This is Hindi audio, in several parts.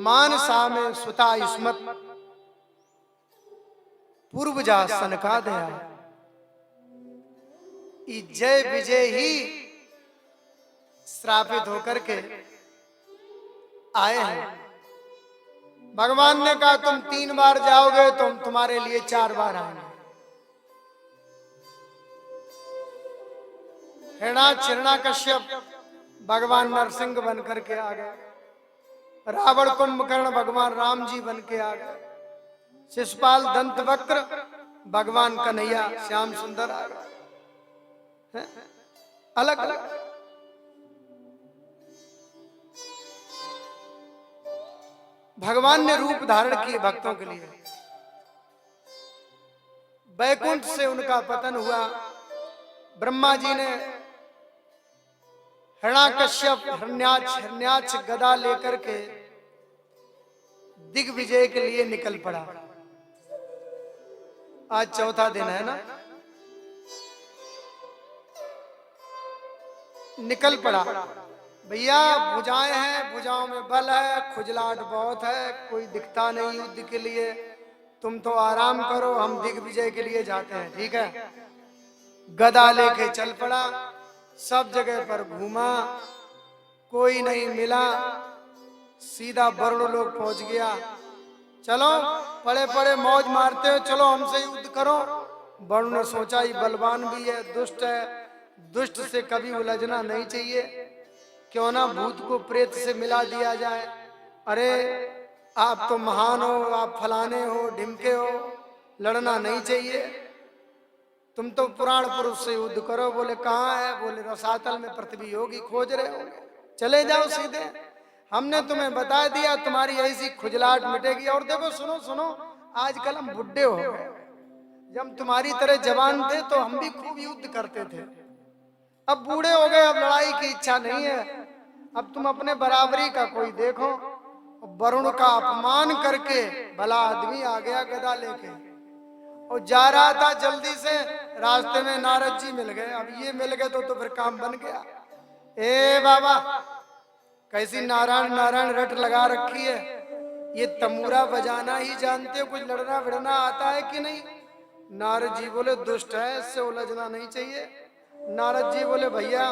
मानसा में सुता स्मत, पूर्वजा सनका दया। जय विजय ही श्रापित होकर के आए हैं। भगवान ने कहा तुम 3 बार जाओगे, तुम तुम्हारे लिए 4 बार आएंगे। हिरण्याकश्यप भगवान नरसिंह बन करके आ गए, रावण कुंभकर्ण भगवान राम जी बन के आ गए, शिशुपाल दंतवक्र भगवान कन्हैया श्याम सुंदर आ गए, अलग अलग। भगवान ने रूप धारण किए भक्तों के लिए। बैकुंठ से उनका पतन हुआ। ब्रह्मा जी ने हिरण्याकश्यप हिरण्याक्ष गदा लेकर के दिग्विजय के लिए निकल पड़ा। आज चौथा दिन है ना, निकल पड़ा। भैया भुजाएं हैं, भुजाओं में बल है, खुजलाहट बहुत है, कोई दिखता नहीं युद्ध के लिए, तुम तो आराम करो, हम दिग्विजय के लिए जाते हैं। ठीक है, गदा लेके चल पड़ा। सब जगह पर घूमा, कोई नहीं मिला, सीधा वरुण लोक पहुंच गया। चलो पड़े पड़े मौज मारते हो, चलो हमसे युद्ध करो। वरुण ने सोचा ये बलवान भी है, दुष्ट है, दुष्ट से कभी उलझना नहीं चाहिए, क्यों ना भूत को प्रेत से मिला दिया जाए। अरे आप तो महान हो, आप फलाने हो, ढिमके हो, लड़ना नहीं चाहिए, तुम तो पुराण पुरुष से युद्ध करो। बोले कहाँ है? बोले रसातल में पृथ्वी योगी खोज रहे हो, चले जाओ सीधे, हमने तुम्हें बता दिया, तुम्हारी ऐसी खुजलाहट मिटेगी। और देखो सुनो सुनो, आजकल हम बुढ़े हो गए, जब तुम्हारी तरह जवान थे तो हम भी खूब युद्ध करते थे, अब बूढ़े हो गए, अब लड़ाई की इच्छा नहीं है, अब तुम अपने बराबरी का कोई देखो। वरुण का अपमान करके भला आदमी आ गया गदा लेके, और जा रहा था जल्दी से, रास्ते में नारद जी मिल गए। अब ये मिल गए तो फिर काम बन गया। ए बाबा, कैसी नारायण नारायण रट लगा रखी है, ये तमूरा बजाना ही जानते हो, कुछ लड़ना भिड़ना आता है कि नहीं? नारद जी बोले दुष्ट है, इससे उलझना नहीं चाहिए। नारद जी बोले भैया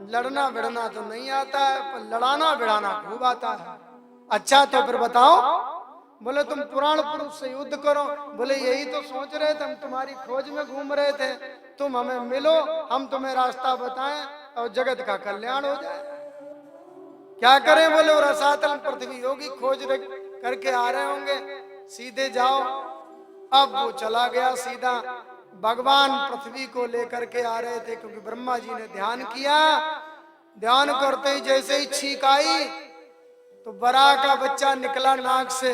लड़ना भिड़ना तो नहीं आता है, पर लड़ाना भिड़ाना खूब आता है। अच्छा तो फिर बताओ। बोले तुम पुराण पुरुष से युद्ध करो। बोले यही तो सोच रहे थे, हम तुम्हारी खोज में घूम रहे थे, तुम हमें मिलो, हम तुम्हें रास्ता बताएं और जगत का कल्याण हो जाए। क्या करें? बोले और रसातल पृथ्वी योगी खोज करके आ रहे होंगे, सीधे जाओ। अब वो चला गया सीधा, भगवान पृथ्वी को लेकर के आ रहे थे, क्योंकि ब्रह्मा जी ने ध्यान किया। ध्यान करते ही जैसे ही छींक आई तो बरा का बच्चा निकला नाक से।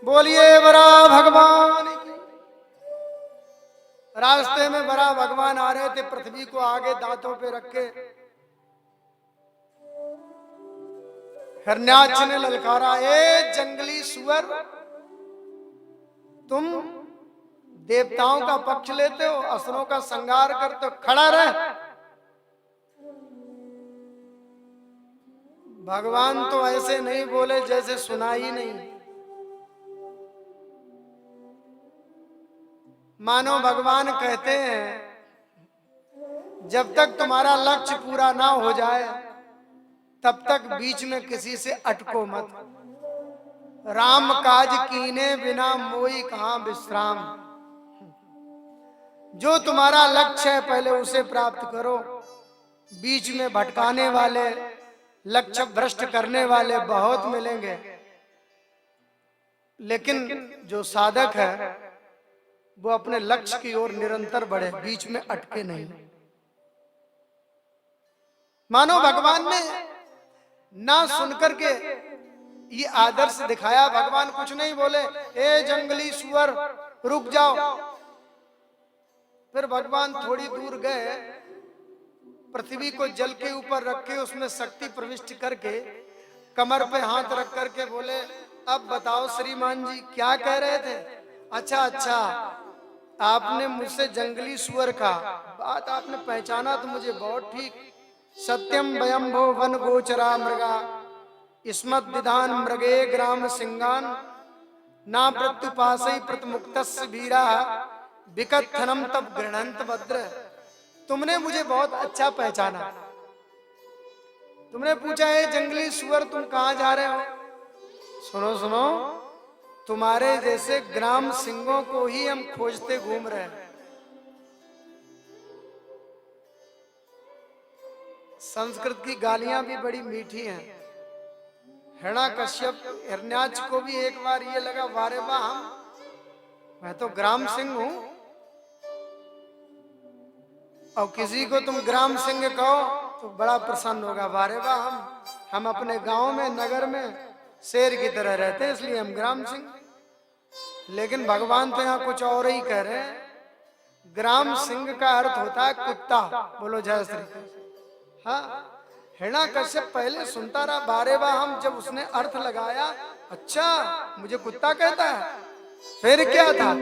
बोलिए बरा भगवान की। रास्ते में बरा भगवान आ रहे थे, पृथ्वी को आगे दांतों पे रख के। हिरण्याक्ष ने ललकारा, ए जंगली सुअर, तुम देवताओं का पक्ष लेते हो, असुरों का संहार करते हो, खड़ा रह। भगवान तो ऐसे नहीं बोले जैसे सुना ही नहीं, मानो भगवान कहते हैं जब तक तुम्हारा लक्ष्य पूरा ना हो जाए तब तक बीच में किसी से अटको मत। राम काज कीने बिना मोई कहां विश्राम। जो तुम्हारा लक्ष्य है पहले उसे प्राप्त करो। बीच में भटकाने वाले, लक्ष्य भ्रष्ट करने वाले बहुत मिलेंगे, लेकिन जो साधक है वो अपने लक्ष्य की ओर निरंतर बढ़े, बीच में अटके नहीं। मानो भगवान ने ना सुनकर के ये आदर्श दिखाया। भगवान कुछ नहीं बोले, ए जंगली सुअर रुक जाओ। फिर भगवान थोड़ी दूर गए, पृथ्वी को जल के ऊपर रख के उसमें शक्ति प्रविष्ट करके कमर पे हाथ रख करके बोले, अब बताओ श्रीमान जी क्या कह रहे थे? अच्छा अच्छा, आपने मुझसे जंगली सुअर का बात आपने पहचाना तो मुझे बहुत ठीक। सत्यम वयम्भो वन गोचरा मृगा, स्मद विधान मृगे ग्राम सिंगान ना प्रत्युपासई प्रतिमुक्तस्य वीरा विकथनम तब गृणंत भद्र। तुमने मुझे बहुत अच्छा पहचाना। तुमने पूछा है जंगली सुअर तुम कहां जा रहे हो? सुनो सुनो, तुम्हारे जैसे ग्राम सिंहों को ही हम खोजते घूम रहे हैं। संस्कृत की गालियां भी बड़ी मीठी हैं। हिरण्यकश्यप हिरण्याक्ष को भी एक बार ये लगा, वारे वाह मैं तो ग्राम सिंह हूं, और किसी को तुम ग्राम सिंह कहो तो बड़ा प्रसन्न होगा। वारे वाह हम अपने गांव में नगर में शेर की तरह रहते हैं, इसलिए हम ग्राम सिंह। लेकिन भगवान तो यहाँ कुछ और ही कह रहे हैं। ग्राम सिंह का अर्थ होता है कुत्ता। बोलो जय श्री कृष्ण। हाँ, हिरण्यकश्यप पहले सुनता रहा बारे बार हम, जब उसने अर्थ लगाया, अच्छा मुझे कुत्ता कहता है, फिर क्या था?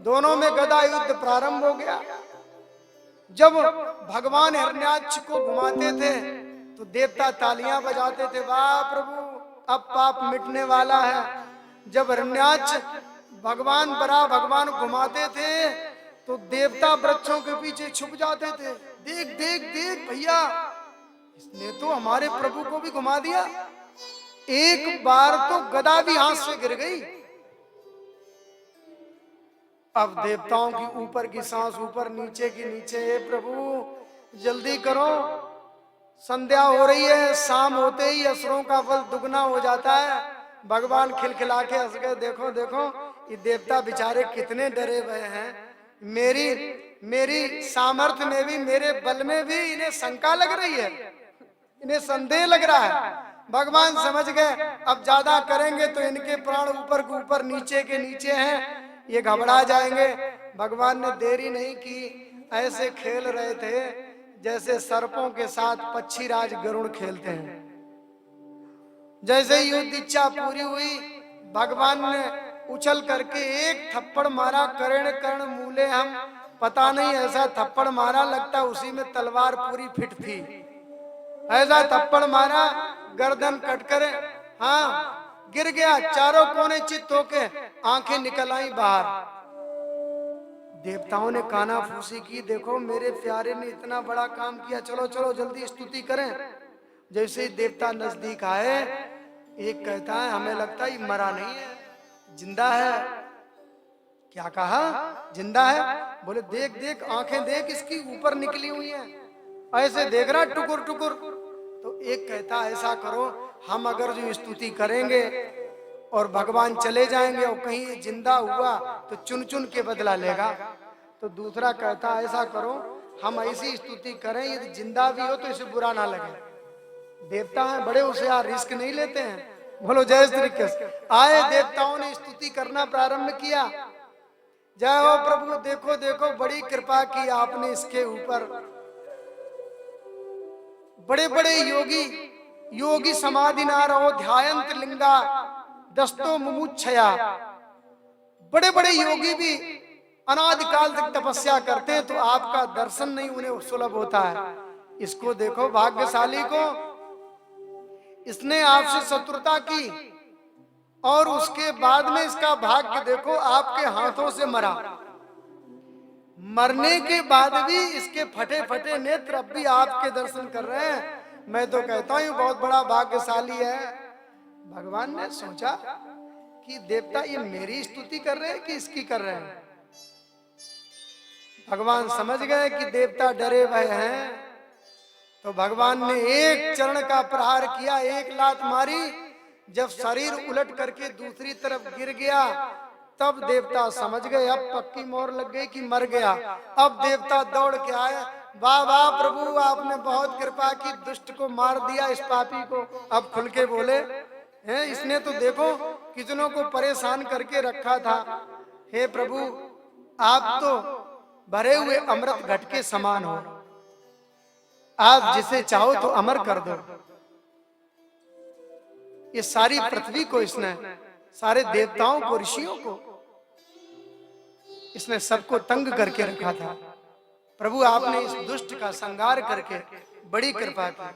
दोनों में गदा युद्ध प्रारंभ हो गया। जब भगवान हिरण्याक्ष को घुमाते थे तो देवता तालियां बजाते थे, वाह प्रभु अब पाप मिटने वाला है। जब हिरण्याक्ष भगवान घुमाते थे तो देवता वृक्षों के पीछे छुप जाते थे। देख देख देख भैया, इसने तो हमारे प्रभु को भी घुमा दिया। एक बार तो गदा भी हाथ से गिर गई। अब देवताओं की ऊपर की सांस ऊपर, नीचे की नीचे। हे प्रभु जल्दी करो, संध्या हो रही है। शाम होते ही असुरों का बल दुगना हो जाता है। भगवान खिलखिला के हंस गए, देखो देखो ये देवता बेचारे कितने डरे हुए हैं। मेरी सामर्थ्य में भी, मेरे बल में भी इन्हें शंका लग रही है, इन्हें संदेह लग रहा है। भगवान समझ गए अब ज्यादा करेंगे तो इनके प्राण ऊपर के ऊपर नीचे के नीचे हैं, ये घबरा जाएंगे। भगवान ने देरी नहीं की, ऐसे खेल रहे थे जैसे सर्पों के साथ पक्षीराज गरुड़ खेलते हैं। जैसे युद्ध इच्छा पूरी हुई, भगवान ने उछल करके एक थप्पड़ मारा। कर्ण कर्ण मूले हम, पता नहीं ऐसा थप्पड़ मारा, लगता उसी में तलवार पूरी फिट थी। ऐसा थप्पड़ मारा गर्दन कटकर हाँ गिर गया, चारों कोने चित्त होके आंखें निकल आई बाहर। देवताओं ने काना फूसी की, देखो मेरे प्यारे ने इतना बड़ा काम किया, चलो चलो जल्दी स्तुति करें। जैसे ही देवता नजदीक आए, एक कहता है हमें लगता है ये मरा नहीं है, जिंदा है। क्या कहा? जिंदा है। बोले देख देख आंखें देख इसकी ऊपर निकली हुई हैं, ऐसे देख रहा टुकुर टुकुर। तो एक कहता ऐसा करो, हम अगर जो स्तुति करेंगे और भगवान चले जाएंगे और कहीं जिंदा हुआ तो चुन चुन के बदला लेगा। तो दूसरा कहता ऐसा करो, हम ऐसी स्तुति करें यदि जिंदा भी हो तो इसे बुरा ना लगे। देवता हैं बड़े होशियार, रिस्क नहीं लेते हैं। बोलो जय श्री कृष्ण। आए देवताओं ने स्तुति करना प्रारंभ किया। जय हो प्रभु, देखो देखो बड़ी कृपा की आपने इसके ऊपर। बड़े बड़े योगी समाधि ना रहो ध्यायंत लिंगा दस्तो मुमुच्छया। बड़े बड़े योगी भी अनादिकाल तक तपस्या करते हैं तो आपका दर्शन नहीं उन्हें सुलभ होता है। इसको देखो भाग्यशाली को, इसने आपसे शत्रुता की और उसके बाद में इसका भाग्य देखो आपके हाथों से मरा। मरने के बाद भी इसके फटे फटे नेत्र अब भी आपके दर्शन कर रहे हैं। मैं तो कहता हूं बहुत बड़ा भाग्यशाली है। भगवान ने सोचा कि देवता ये मेरी स्तुति कर रहे हैं कि इसकी कर रहे हैं। भगवान समझ गए कि देवता डरे हुए हैं, तो भगवान ने एक चरण का प्रहार किया, एक लात मारी। जब शरीर उलट करके दूसरी तरफ गिर गया तब देवता समझ गए अब पक्की मोहर लग गई कि मर गया। अब देवता दौड़ के आए, वाह वाह प्रभु आपने बहुत कृपा की, दुष्ट को मार दिया इस पापी को। अब खुल के बोले हैं, इसने तो देखो कितनों को परेशान करके रखा था। हे प्रभु आप तो भरे हुए अमृत घट के समान हो, आप जिसे चाहो तो अमर कर दो। ये सारी पृथ्वी को इसने, सारे देवताओं को, ऋषियों को इसने सबको तंग करके रखा था। प्रभु आपने इस दुष्ट का संहार करके बड़ी कृपा की।